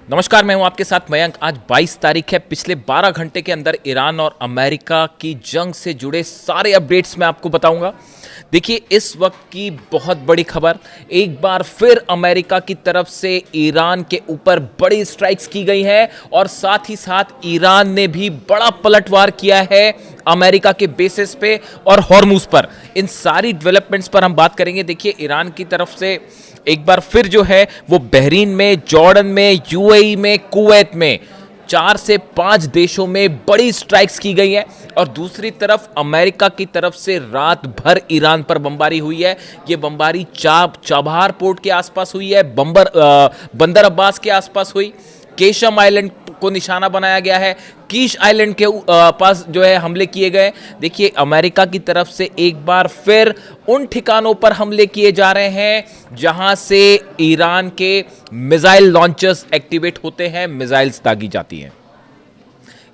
नमस्कार, मैं हूं आपके साथ मयंक। आज 22 तारीख है। पिछले 12 घंटे के अंदर ईरान और अमेरिका की जंग से जुड़े सारे अपडेट्स मैं आपको बताऊंगा। देखिए, इस वक्त की बहुत बड़ी खबर, एक बार फिर अमेरिका की तरफ से ईरान के ऊपर बड़ी स्ट्राइक्स की गई हैं और साथ ही साथ ईरान ने भी बड़ा पलटवार किया है अमेरिका के बेसिस पे और हॉर्मुज पर। इन सारी डेवलपमेंट्स पर हम बात करेंगे। देखिए, ईरान की तरफ से एक बार फिर जो है वो बहरीन में, जॉर्डन में, यूएई में, कुवैत में 4 से 5 देशों में बड़ी स्ट्राइक्स की गई है। और दूसरी तरफ अमेरिका की तरफ से रात भर ईरान पर बमबारी हुई है। ये बमबारी चाबहार पोर्ट के आसपास हुई है, बंदर अब्बास के आसपास हुई, केशम आइलैंड को निशाना बनाया गया है, कीश आइलैंड के पास जो है हमले किए गए। देखिए, अमेरिका की तरफ से एक बार फिर उन ठिकानों पर हमले किए जा रहे हैं जहां से ईरान के मिसाइल लॉन्चर्स एक्टिवेट होते हैं, मिसाइल्स दागी जाती हैं।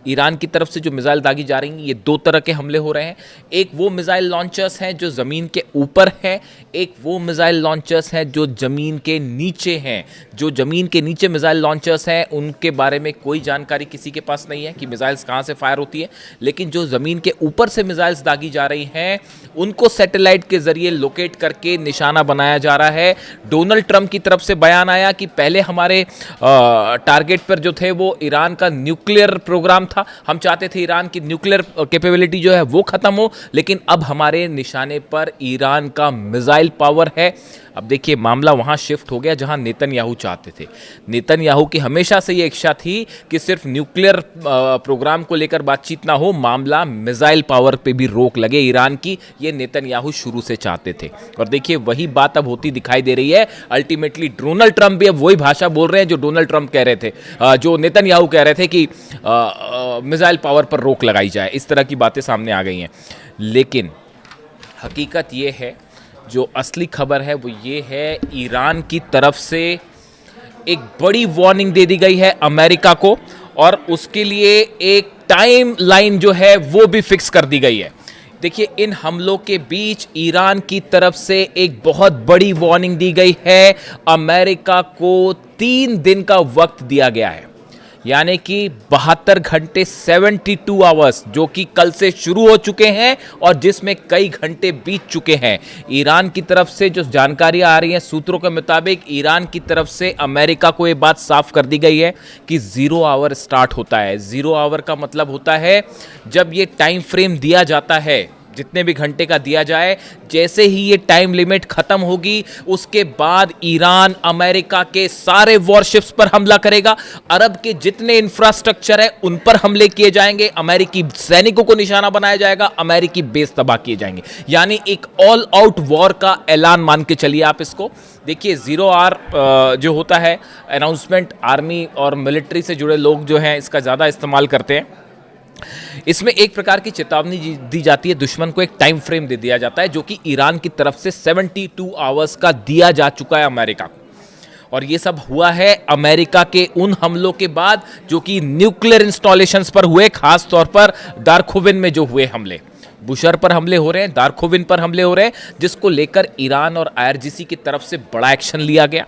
ईरान की तरफ से जो मिसाइल दागी जा रही हैं, ये 2 तरह के हमले हो रहे हैं। एक वो मिसाइल लॉन्चर्स हैं जो ज़मीन के ऊपर हैं, एक वो मिसाइल लॉन्चर्स हैं जो ज़मीन के नीचे हैं। जो ज़मीन के नीचे मिसाइल लॉन्चर्स हैं उनके बारे में कोई जानकारी किसी के पास नहीं है कि मिसाइल्स कहाँ से फायर होती है, लेकिन जो ज़मीन के ऊपर से मिसाइल्स दागी जा रही हैं उनको सैटेलाइट के ज़रिए लोकेट करके निशाना बनाया जा रहा है। डोनाल्ड ट्रंप की तरफ से बयान आया कि पहले हमारे टारगेट पर जो थे वो ईरान का न्यूक्लियर प्रोग्राम था। हम चाहते थे ईरान की न्यूक्लियर कैपेबिलिटी जो है वो खत्म हो, लेकिन अब हमारे निशाने पर ईरान का मिसाइल पावर है। अब देखिए, मामला वहां शिफ्ट हो गया जहां नेतन्याहू चाहते थे। नेतन्याहू की हमेशा से ये इच्छा थी कि सिर्फ न्यूक्लियर प्रोग्राम को लेकर बातचीत ना हो, मामला मिसाइल पावर पे भी रोक लगे ईरान की। ये नेतन्याहू शुरू से चाहते थे और देखिए वही बात अब होती दिखाई दे रही है। अल्टीमेटली डोनाल्ड ट्रंप भी अब वही भाषा बोल रहे हैं जो डोनाल्ड ट्रंप कह रहे थे, जो नेतन्याहू कह रहे थे कि मिसाइल पावर पर रोक लगाई जाए। इस तरह की बातें सामने आ गई हैं। लेकिन हकीकत ये है, जो असली खबर है वो ये है, ईरान की तरफ से एक बड़ी वार्निंग दे दी गई है अमेरिका को और उसके लिए एक टाइम लाइन जो है वो भी फिक्स कर दी गई है। देखिए, इन हमलों के बीच ईरान की तरफ से एक बहुत बड़ी वार्निंग दी गई है। अमेरिका को 3 दिन का वक्त दिया गया है, यानी कि 72 घंटे 72 आवर्स, जो कि कल से शुरू हो चुके हैं और जिसमें कई घंटे बीत चुके हैं। ईरान की तरफ से जो जानकारियां आ रही हैं सूत्रों के मुताबिक, ईरान की तरफ से अमेरिका को ये बात साफ कर दी गई है कि 0 आवर स्टार्ट होता है। 0 आवर का मतलब होता है जब ये टाइम फ्रेम दिया जाता है, जितने भी घंटे का दिया जाए, जैसे ही ये टाइम लिमिट खत्म होगी उसके बाद ईरान अमेरिका के सारे वॉरशिप्स पर हमला करेगा। अरब के जितने इंफ्रास्ट्रक्चर है उन पर हमले किए जाएंगे, अमेरिकी सैनिकों को निशाना बनाया जाएगा, अमेरिकी बेस तबाह किए जाएंगे। यानी एक ऑल आउट वॉर का ऐलान मान के चलिए आप इसको। देखिए, 0 आवर जो होता है अनाउंसमेंट, आर्मी और मिलिट्री से जुड़े लोग जो हैं इसका ज़्यादा इस्तेमाल करते हैं। इसमें एक प्रकार की चेतावनी दी जाती है, दुश्मन को एक टाइम फ्रेम दे दिया जाता है, जो कि ईरान की तरफ से 72 आवर्स का दिया जा चुका है अमेरिका को। और ये सब हुआ है अमेरिका के उन हमलों के बाद जो कि न्यूक्लियर इंस्टॉलेशंस पर हुए, खास तौर पर दारखुविन में जो हुए हमले। बुशर पर हमले हो रहे हैं, दारखुविन पर हमले हो रहे हैं, जिसको लेकर ईरान और आईआरजीसी की तरफ से बड़ा एक्शन लिया गया।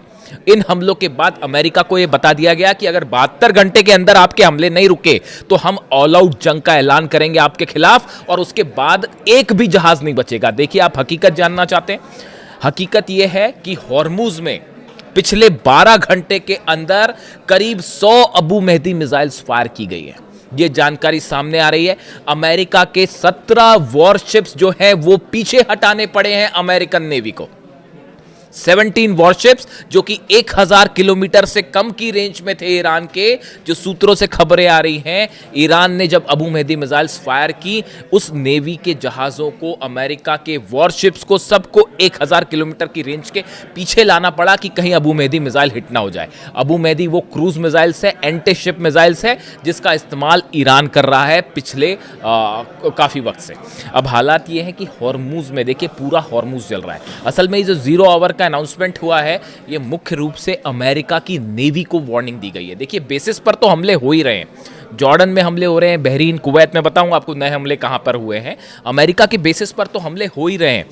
इन हमलों के बाद अमेरिका को यह बता दिया गया कि अगर 72 घंटे के अंदर आपके हमले नहीं रुके तो हम ऑल आउट जंग का ऐलान करेंगे आपके खिलाफ और उसके बाद एक भी जहाज नहीं बचेगा। देखिए, आप हकीकत जानना चाहते हैं, हकीकत यह है कि हॉर्मुज में पिछले 12 घंटे के अंदर करीब 100 अबू मेहदी मिसाइल्स फायर की गई है। ये जानकारी सामने आ रही है। अमेरिका के 17 वॉरशिप्स जो हैं वो पीछे हटाने पड़े हैं अमेरिकन नेवी को। 17 वॉरशिप्स जो कि 1000 किलोमीटर से कम की रेंज में थे ईरान के, जो सूत्रों से खबरें आ रही हैं। ईरान ने जब अबू मेहदी मिसाइल्स फायर की, उस नेवी के जहाज़ों को, अमेरिका के वॉरशिप्स को, सबको 1000 किलोमीटर की रेंज के पीछे लाना पड़ा कि कहीं अबू मेहदी मिसाइल हिट ना हो जाए। अबू मेहदी वो क्रूज मिसाइल्स है, एंटी शिप मिसाइल्स है, जिसका इस्तेमाल ईरान कर रहा है पिछले काफ़ी वक्त से। अब हालात ये है कि हॉर्मुज में देखिए, पूरा हॉर्मुज जल रहा है। असल में ये जो 0 आवर का अनाउंसमेंट हुआ है, ये मुख्य रूप से अमेरिका की नेवी को वार्निंग दी गई है। देखिए, बेसिस पर तो हमले हो ही रहे हैं, जॉर्डन में हमले हो रहे हैं, बहरीन, कुवैत में बताऊंगा आपको नए हमले कहां पर हुए हैं। अमेरिका के बेसिस पर तो हमले हो ही रहे हैं,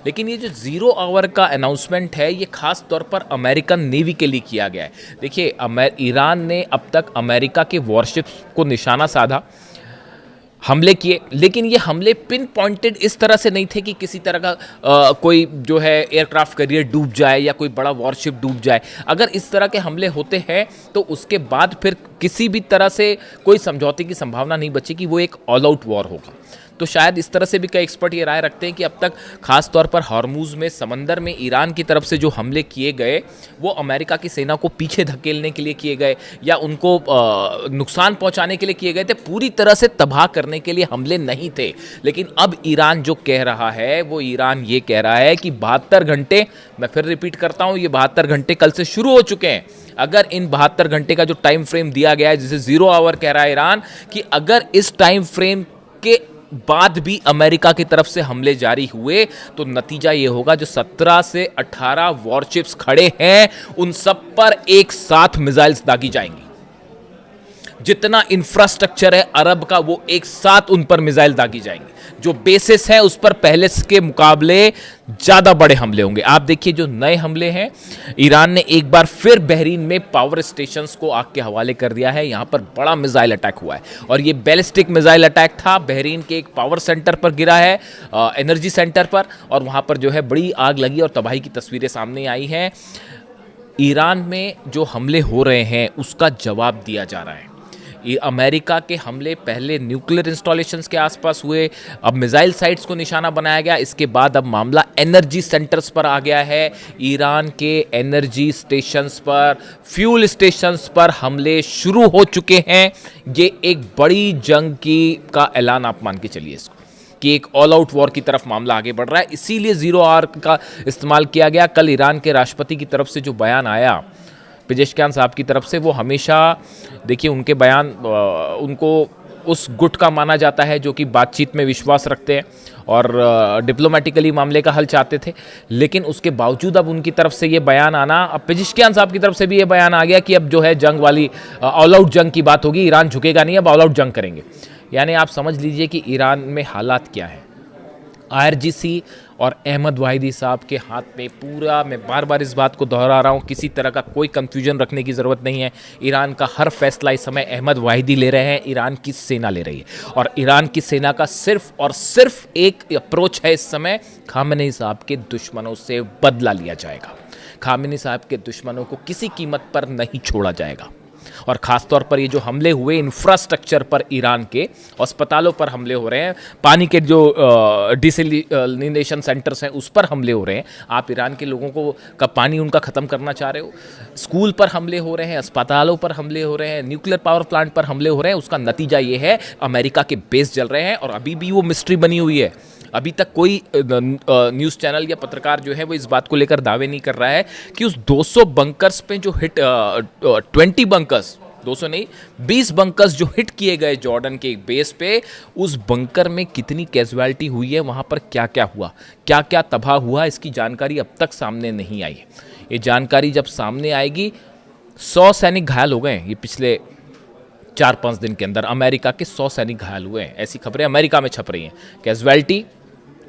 लेकिन ये जो 0 आवर का अनाउंसमेंट है ये खास तौर पर अमेरिकन नेवी के लिए किया गया है। देखिए ईरान ने अब तक अमेरिका के वॉरशिप्स को निशाना साधा, हमले किए, लेकिन ये हमले पिन पॉइंटेड इस तरह से नहीं थे कि किसी तरह का कोई जो है एयरक्राफ्ट कैरियर डूब जाए या कोई बड़ा वॉरशिप डूब जाए। अगर इस तरह के हमले होते हैं तो उसके बाद फिर किसी भी तरह से कोई समझौते की संभावना नहीं बची कि वो एक ऑल आउट वॉर होगा। तो शायद इस तरह से भी कई एक्सपर्ट ये राय रखते हैं कि अब तक खास तौर पर हॉर्मूज में समंदर में ईरान की तरफ से जो हमले किए गए वो अमेरिका की सेना को पीछे धकेलने के लिए किए गए या उनको नुकसान पहुंचाने के लिए किए गए थे, पूरी तरह से तबाह करने के लिए हमले नहीं थे। लेकिन अब ईरान जो कह रहा है वो ईरान ये कह रहा है कि 72 घंटे, मैं फिर रिपीट करता हूं, ये 72 घंटे कल से शुरू हो चुके हैं। अगर इन 72 घंटे का जो टाइम फ्रेम दिया गया है, जिसे 0 आवर कह रहा है ईरान, कि अगर इस टाइम फ्रेम के बाद भी अमेरिका की तरफ से हमले जारी हुए तो नतीजा यह होगा जो 17 से 18 वॉरशिप्स खड़े हैं उन सब पर एक साथ मिसाइल्स दागी जाएंगी। जितना इंफ्रास्ट्रक्चर है अरब का वो एक साथ उन पर मिसाइल दागी जाएंगे। जो बेसिस है उस पर पहले के मुकाबले ज्यादा बड़े हमले होंगे। आप देखिए जो नए हमले हैं, ईरान ने एक बार फिर बहरीन में पावर स्टेशंस को आग के हवाले कर दिया है। यहां पर बड़ा मिसाइल अटैक हुआ है और ये बैलिस्टिक मिसाइल अटैक था। बहरीन के एक पावर सेंटर पर गिरा है, एनर्जी सेंटर पर, और वहां पर जो है बड़ी आग लगी और तबाही की तस्वीरें सामने आई हैं। ईरान में जो हमले हो रहे हैं उसका जवाब दिया जा रहा है। अमेरिका के हमले पहले न्यूक्लियर इंस्टॉलेशंस के आसपास हुए, अब मिसाइल साइट्स को निशाना बनाया गया, इसके बाद अब मामला एनर्जी सेंटर्स पर आ गया है। ईरान के एनर्जी स्टेशंस पर, फ्यूल स्टेशंस पर हमले शुरू हो चुके हैं। ये एक बड़ी जंग का ऐलान आप मान के चलिए इसको, कि एक ऑल आउट वॉर की तरफ मामला आगे बढ़ रहा है। इसीलिए 0 आवर का इस्तेमाल किया गया। कल ईरान के राष्ट्रपति की तरफ से जो बयान आया पेजेश्कियान साहब की तरफ से, वो हमेशा देखिए उनके बयान उनको उस गुट का माना जाता है जो कि बातचीत में विश्वास रखते हैं और डिप्लोमेटिकली मामले का हल चाहते थे। लेकिन उसके बावजूद अब उनकी तरफ से ये बयान आना, अब पेजेश्कियान साहब की तरफ से भी ये बयान आ गया कि अब जो है जंग वाली ऑल आउट जंग की बात होगी, ईरान झुकेगा नहीं, अब ऑल आउट जंग करेंगे। यानी आप समझ लीजिए कि ईरान में हालात क्या है। IRGC और अहमद वाहिदी साहब के हाथ में पूरा, मैं बार बार इस बात को दोहरा रहा हूँ, किसी तरह का कोई कंफ्यूजन रखने की ज़रूरत नहीं है। ईरान का हर फैसला इस समय अहमद वाहिदी ले रहे हैं, ईरान की सेना ले रही है। और ईरान की सेना का सिर्फ और सिर्फ एक अप्रोच है इस समय, खामेनी साहब के दुश्मनों से बदला लिया जाएगा। खामेनी साहब के दुश्मनों को किसी कीमत पर नहीं छोड़ा जाएगा। और ख़ास तौर पर ये जो हमले हुए इंफ्रास्ट्रक्चर पर, ईरान के अस्पतालों पर हमले हो रहे हैं, पानी के जो डिसैलिनेशन सेंटर्स हैं उस पर हमले हो रहे हैं। आप ईरान के लोगों को का पानी उनका ख़त्म करना चाह रहे हो। स्कूल पर हमले हो रहे हैं, अस्पतालों पर हमले हो रहे हैं, न्यूक्लियर पावर प्लांट पर हमले हो रहे हैं। उसका नतीजा ये है अमेरिका के बेस जल रहे हैं और अभी भी वो मिस्ट्री बनी हुई है। अभी तक कोई न्यूज़ चैनल या पत्रकार जो है वो इस बात को लेकर दावे नहीं कर रहा है कि उस 200 बंकर्स पे जो हिट 20 बंकर्स, 200 नहीं 20 बंकर्स जो हिट किए गए जॉर्डन के एक बेस पे, उस बंकर में कितनी कैजुअलिटी हुई है, वहाँ पर क्या क्या हुआ, क्या क्या तबाह हुआ, इसकी जानकारी अब तक सामने नहीं आई है। ये जानकारी जब सामने आएगी, 100 सैनिक घायल हो गए ये पिछले 4-5 दिन के अंदर। अमेरिका के 100 सैनिक घायल हुए हैं, ऐसी खबरें अमेरिका में छप रही हैं। कैजुअलिटी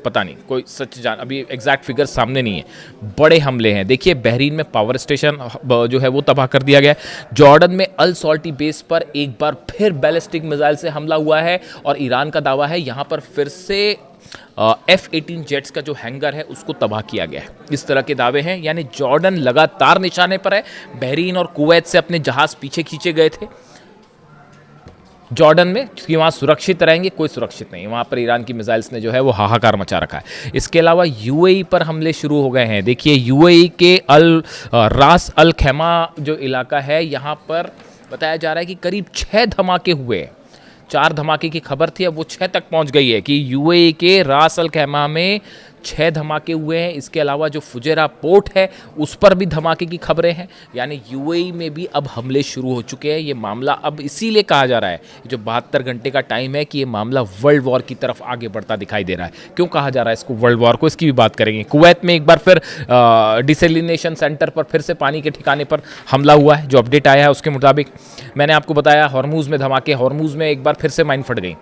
पता नहीं, कोई सच अभी एग्जैक्ट फिगर सामने नहीं है। बड़े हमले हैं। देखिए बहरीन में पावर स्टेशन जो है वो तबाह कर दिया गया। जॉर्डन में अल सॉल्टी बेस पर एक बार फिर बैलिस्टिक मिसाइल से हमला हुआ है और ईरान का दावा है यहाँ पर फिर से F-18 जेट्स का जो हैंगर है उसको तबाह किया गया है। इस तरह के दावे हैं। यानी जॉर्डन लगातार निशाने पर है। बहरीन और कुवैत से अपने जहाज पीछे खींचे गए थे जॉर्डन में कि वहाँ सुरक्षित रहेंगे, कोई सुरक्षित नहीं। वहाँ पर ईरान की मिसाइल्स ने जो है वो हाहाकार मचा रखा है। इसके अलावा UAE पर हमले शुरू हो गए हैं। देखिए UAE के रास अल खैमा जो इलाका है, यहाँ पर बताया जा रहा है कि करीब 6 धमाके हुए। 4 धमाके की खबर थी, अब वो 6 तक पहुँच गई है कि UAE के रास अल खैमा में 6 धमाके हुए हैं। इसके अलावा जो फुजेरा पोर्ट है उस पर भी धमाके की खबरें हैं। यानी UAE में भी अब हमले शुरू हो चुके हैं। ये मामला अब इसीलिए कहा जा रहा है, जो 72 घंटे का टाइम है, कि ये मामला वर्ल्ड वॉर की तरफ आगे बढ़ता दिखाई दे रहा है। क्यों कहा जा रहा है इसको वर्ल्ड वॉर को, इसकी भी बात करेंगे। कुवैत में एक बार फिर डिसैलिनेशन सेंटर पर फिर से पानी के ठिकाने पर हमला हुआ है। जो अपडेट आया है उसके मुताबिक मैंने आपको बताया हॉर्मूज में धमाके, हॉर्मूज में एक बार फिर से माइन फट गई।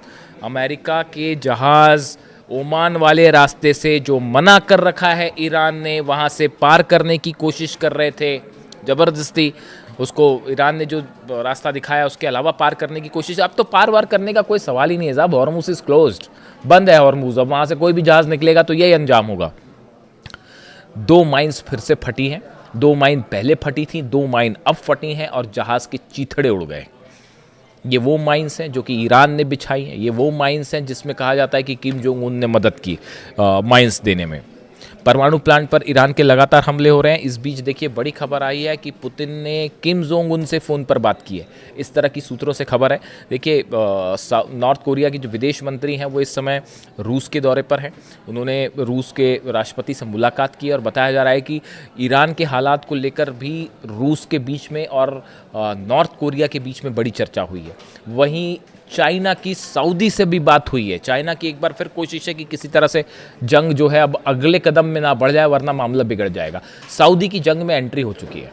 अमेरिका के जहाज़ ओमान वाले रास्ते से जो मना कर रखा है ईरान ने, वहाँ से पार करने की कोशिश कर रहे थे ज़बरदस्ती। उसको ईरान ने जो रास्ता दिखाया उसके अलावा पार करने की कोशिश। अब तो पार वार करने का कोई सवाल ही नहीं है साहब। हॉर्मुज़ इज़ क्लोज्ड, बंद है हॉर्मुज़। अब वहाँ से कोई भी जहाज़ निकलेगा तो यही अंजाम होगा। 2 माइन्स फिर से फटी हैं। 2 माइन पहले फटी थी, 2 माइन अब फटी हैं और जहाज़ के चीथड़े उड़ गए। ये वो माइन्स हैं जो कि ईरान ने बिछाई हैं। ये वो माइन्स हैं जिसमें कहा जाता है कि किम जोंग उन ने मदद की माइन्स देने में। परमाणु प्लांट पर ईरान के लगातार हमले हो रहे हैं। इस बीच देखिए बड़ी खबर आई है कि पुतिन ने किम जोंग उन से फ़ोन पर बात की है, इस तरह की सूत्रों से खबर है। देखिए नॉर्थ कोरिया की जो विदेश मंत्री हैं वो इस समय रूस के दौरे पर हैं। उन्होंने रूस के राष्ट्रपति से मुलाकात की और बताया जा रहा है कि ईरान के हालात को लेकर भी रूस के बीच में और नॉर्थ कोरिया के बीच में बड़ी चर्चा हुई है। वहीं चाइना की सऊदी से भी बात हुई है। चाइना की एक बार फिर कोशिश है कि किसी तरह से जंग जो है अब अगले कदम में ना बढ़ जाए, वरना मामला बिगड़ जाएगा। सऊदी की जंग में एंट्री हो चुकी है,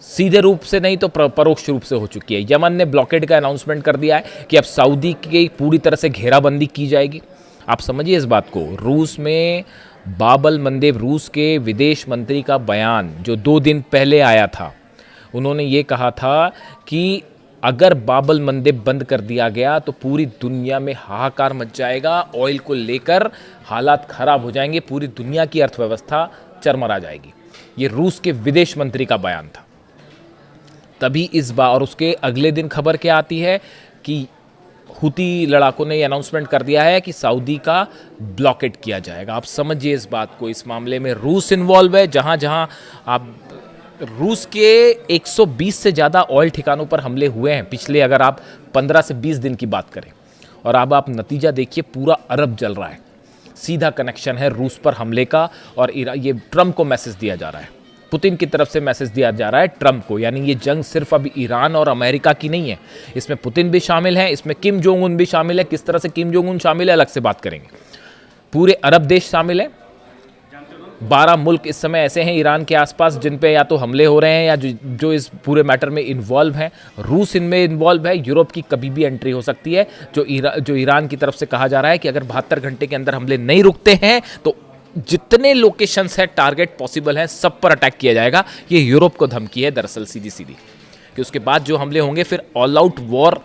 सीधे रूप से नहीं तो परोक्ष रूप से हो चुकी है। यमन ने ब्लॉकेड का अनाउंसमेंट कर दिया है कि अब सऊदी की पूरी तरह से घेराबंदी की जाएगी। आप समझिए इस बात को। रूस में बाबल मंदेब, रूस के विदेश मंत्री का बयान जो 2 दिन पहले आया था, उन्होंने ये कहा था कि अगर बाबल मंदेब बंद कर दिया गया तो पूरी दुनिया में हाहाकार मच जाएगा, ऑयल को लेकर हालात खराब हो जाएंगे, पूरी दुनिया की अर्थव्यवस्था चरमरा जाएगी। ये रूस के विदेश मंत्री का बयान था। तभी इस बार और उसके अगले दिन खबर क्या आती है कि हुती लड़ाकों ने ये अनाउंसमेंट कर दिया है कि सऊदी का ब्लॉकेट किया जाएगा। आप समझिए इस बात को। इस मामले में रूस इन्वॉल्व है। जहां जहां आप रूस के 120 से ज़्यादा ऑयल ठिकानों पर हमले हुए हैं पिछले, अगर आप 15 से 20 दिन की बात करें। और अब आप नतीजा देखिए, पूरा अरब जल रहा है। सीधा कनेक्शन है रूस पर हमले का और ये ट्रंप को मैसेज दिया जा रहा है, पुतिन की तरफ से मैसेज दिया जा रहा है ट्रंप को। यानी ये जंग सिर्फ अभी ईरान और अमेरिका की नहीं है, इसमें पुतिन भी शामिल है, इसमें किम जोंग उन भी शामिल है। किस तरह से किम जोंग उन शामिल है अलग से बात करेंगे। पूरे अरब देश शामिल है। 12 मुल्क इस समय ऐसे हैं ईरान के आसपास जिन पे या तो हमले हो रहे हैं या जो इस पूरे मैटर में इन्वॉल्व हैं। रूस इनमें इन्वॉल्व है। यूरोप की कभी भी एंट्री हो सकती है। जो ईरान की तरफ से कहा जा रहा है कि अगर 72 घंटे के अंदर हमले नहीं रुकते हैं तो जितने लोकेशंस है टारगेट पॉसिबल हैं सब पर अटैक किया जाएगा। ये यूरोप को धमकी है दरअसल सीधी सीधी, कि उसके बाद जो हमले होंगे फिर ऑल आउट वॉर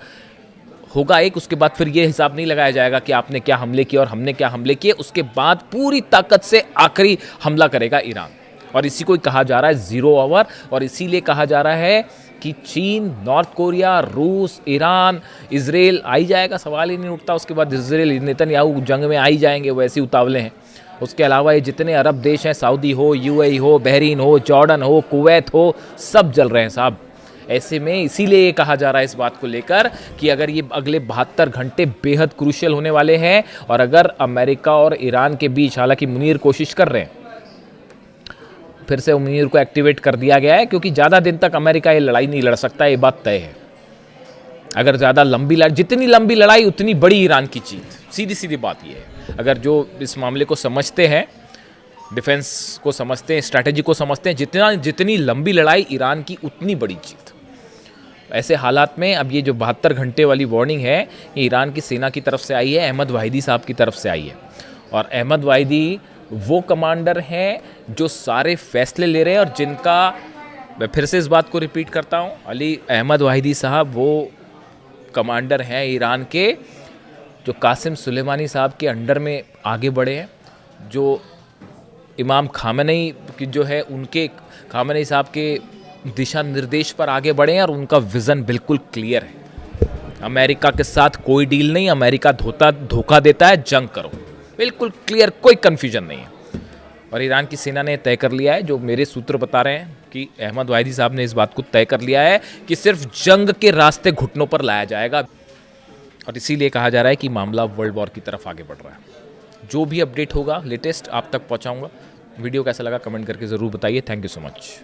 होगा एक। उसके बाद फिर ये हिसाब नहीं लगाया जाएगा कि आपने क्या हमले किए और हमने क्या हमले किए। उसके बाद पूरी ताकत से आखिरी हमला करेगा ईरान। और इसी को कहा जा रहा है 0 आवर। और इसीलिए कहा जा रहा है कि चीन, नॉर्थ कोरिया, रूस, ईरान, इजराइल आई जाएगा, सवाल ही नहीं उठता। उसके बाद इजराइल, नेतन्याहू जंग में आई जाएंगे, वैसे उतावले हैं। उसके अलावा ये जितने अरब देश हैं, सऊदी हो, यूएई हो, बहरीन हो, जॉर्डन हो, कुवैत हो, सब जल रहे हैं साहब। ऐसे में इसीलिए ये कहा जा रहा है इस बात को लेकर कि अगर ये अगले 72 घंटे बेहद क्रूशियल होने वाले हैं और अगर अमेरिका और ईरान के बीच, हालांकि मुनीर कोशिश कर रहे हैं, फिर से मुनीर को एक्टिवेट कर दिया गया है क्योंकि ज़्यादा दिन तक अमेरिका ये लड़ाई नहीं लड़ सकता, ये बात तय है। अगर ज़्यादा लंबी जितनी लंबी लड़ाई उतनी बड़ी ईरान की जीत। सीधी सीधी बात ये है। अगर जो इस मामले को समझते हैं, डिफेंस को समझते हैं, स्ट्रैटेजी को समझते हैं, जितनी लंबी लड़ाई ईरान की उतनी बड़ी जीत। ऐसे हालात में अब ये जो 72 घंटे वाली वार्निंग है ये ईरान की सेना की तरफ से आई है, अहमद वाहिदी साहब की तरफ से आई है। और अहमद वाहिदी वो कमांडर हैं जो सारे फैसले ले रहे हैं और जिनका, मैं फिर से इस बात को रिपीट करता हूँ, अली अहमद वाहिदी साहब वो कमांडर हैं ईरान के जो कासिम सुलेमानी साहब के अंडर में आगे बढ़े हैं, जो इमाम खामेनी की जो है उनके खामेनी साहब के दिशा निर्देश पर आगे बढ़े हैं और उनका विज़न बिल्कुल क्लियर है। अमेरिका के साथ कोई डील नहीं, अमेरिका धोखा देता है, जंग करो, बिल्कुल क्लियर, कोई कन्फ्यूजन नहीं है। और ईरान की सेना ने तय कर लिया है, जो मेरे सूत्र बता रहे हैं कि अहमद वाहिदी साहब ने इस बात को तय कर लिया है कि सिर्फ जंग के रास्ते घुटनों पर लाया जाएगा। और इसीलिए कहा जा रहा है कि मामला वर्ल्ड वॉर की तरफ आगे बढ़ रहा है। जो भी अपडेट होगा लेटेस्ट आप तक पहुंचाऊंगा। वीडियो कैसा लगा कमेंट करके ज़रूर बताइए। Thank you so much.